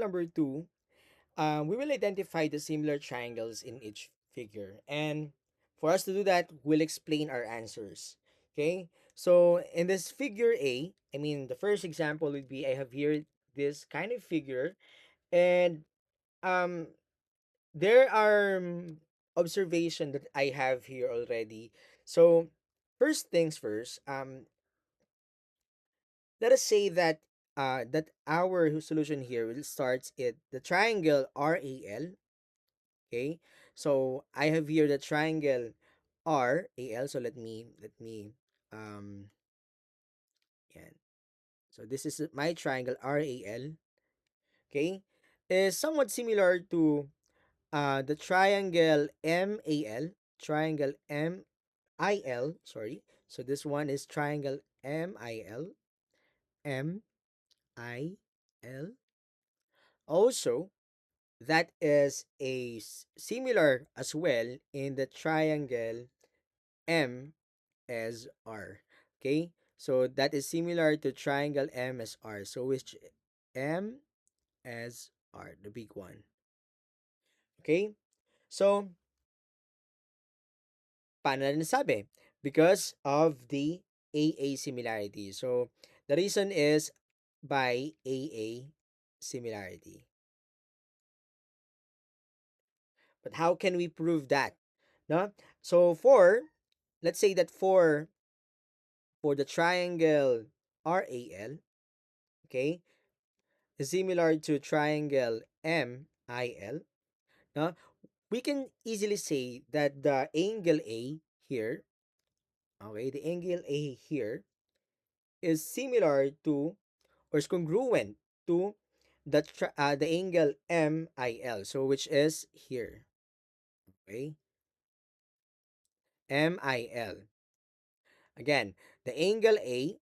number 2, we will identify the similar triangles in each figure. And for us to do that, we'll explain our answers. Okay? So in this figure A, I mean, the first example would be I have here this kind of figure, and um, there are observation that I have here already. So first things first, let us say that that our solution here will start at the triangle RAL. Okay, so I have here the triangle RAL. So let me yeah. So this is my triangle RAL. Okay, is somewhat similar to the triangle MIL. Sorry. So this one is triangle MIL. Also, that is similar as well in the triangle MSR. Okay? So that is similar to triangle MSR. So which MSR, the big one. Okay? So, paano na nasabi? Because of the AA similarity. So, the reason is by AA similarity. But how can we prove that? No? So let's say that for the triangle RAL, okay, is similar to triangle MIL, no? We can easily say that the angle A here, okay, the angle A here is similar to or is congruent to the angle MIL. So which is here, okay? MIL. Again, the angle A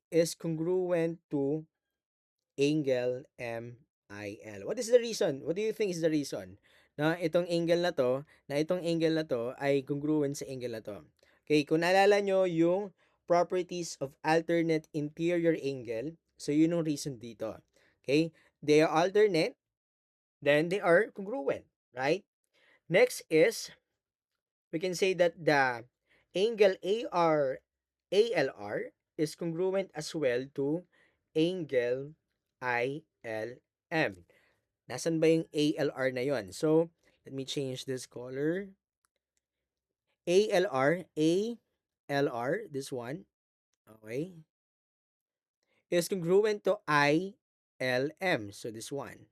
is congruent to angle MIL. What is the reason? What do you think is the reason? Na itong angle na to ay congruent sa angle na to. Okay, kung naalala nyo yung properties of alternate interior angle, so yun yung reason dito. Okay, they are alternate, then they are congruent, right? Next is, we can say that the angle ALR is congruent as well to angle ILM. Nasaan ba yung ALR na yon? So, let me change this color. ALR, this one, okay, is congruent to ILM. So, this one.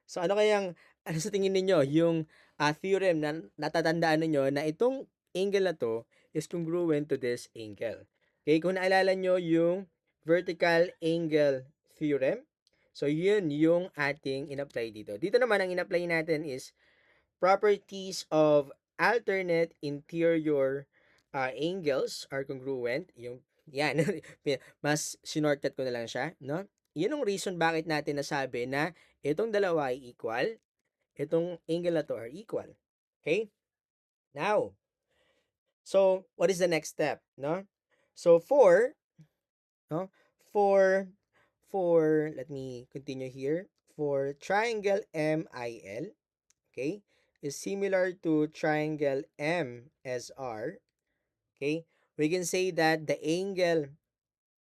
So ano kayang ano sa tingin ninyo yung theorem na natatandaan ninyo na itong angle na to is congruent to this angle. Okay, kung naalala nyo yung vertical angle theorem, so yun yung ating in-apply dito. Dito naman ang in-apply natin is properties of alternate interior angles are congruent. Yung yan, mas sinortcut ko na lang siya, no? Yun ang reason bakit natin nasabi na itong dalawa ay equal, itong angle na to are equal. Okay? Now, so what is the next step, no? So no, for let me continue here. For triangle MIL, okay, is similar to triangle MSR, okay? We can say that the angle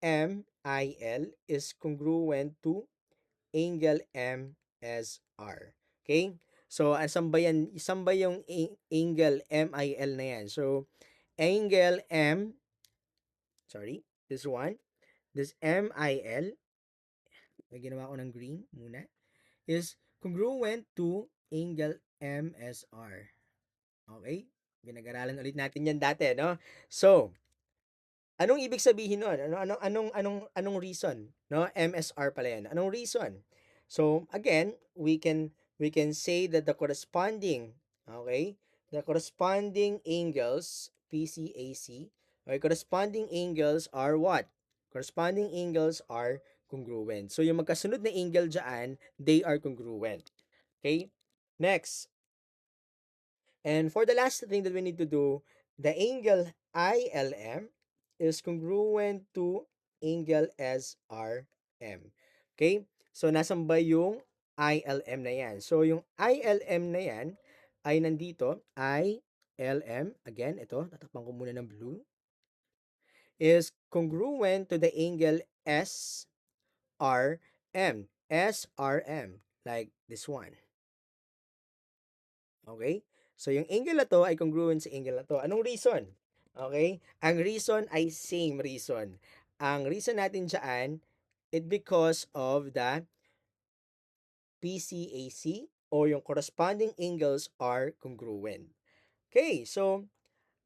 MIL is congruent to angle MSR. Okay? So, asan ba yung angle MIL na yan? So, angle this one, this MIL, may ginawa ko ng green muna, is congruent to angle MSR. Okay? Pinag-aralan ulit natin yan dati, no? So, anong ibig sabihin nun? Anong reason? No? MSR pala yan. Anong reason? So, again, we can say that the corresponding, okay, the corresponding angles, PCAC, okay, corresponding angles are what? Corresponding angles are congruent. So, yung magkasunod na angle dyan, they are congruent. Okay? Next, and for the last thing that we need to do, the angle ILM is congruent to angle SRM. Okay? So, nasan ba yung ILM na yan? So, yung ILM na yan ay nandito, ILM, again, ito, tatakpan ko muna ng blue, is congruent to the angle SRM. SRM, like this one. Okay? So, yung angle na to ay congruent sa angle na to. Anong reason? Okay? Ang reason ay same reason. Ang reason natin dyan, it because of the PCAC o yung corresponding angles are congruent. Okay, so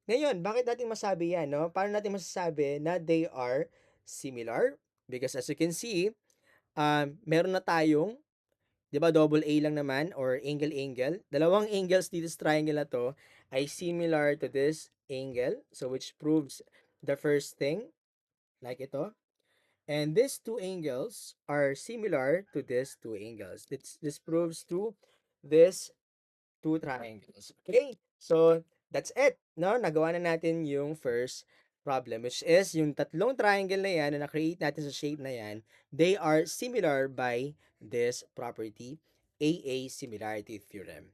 ngayon, bakit natin masabi yan, no? Paano natin masasabi na they are similar? Because as you can see, meron na tayong, di ba, double A lang naman or angle-angle. Dalawang angles dito sa triangle na to ay similar to this angle. So, which proves the first thing, like ito. And these two angles are similar to these two angles. This proves to this two triangles. Okay? So, that's it. No? Nagawa na natin yung first problem, which is yung tatlong triangle na yan na na-create natin sa shape na yan, they are similar by this property, AA similarity theorem.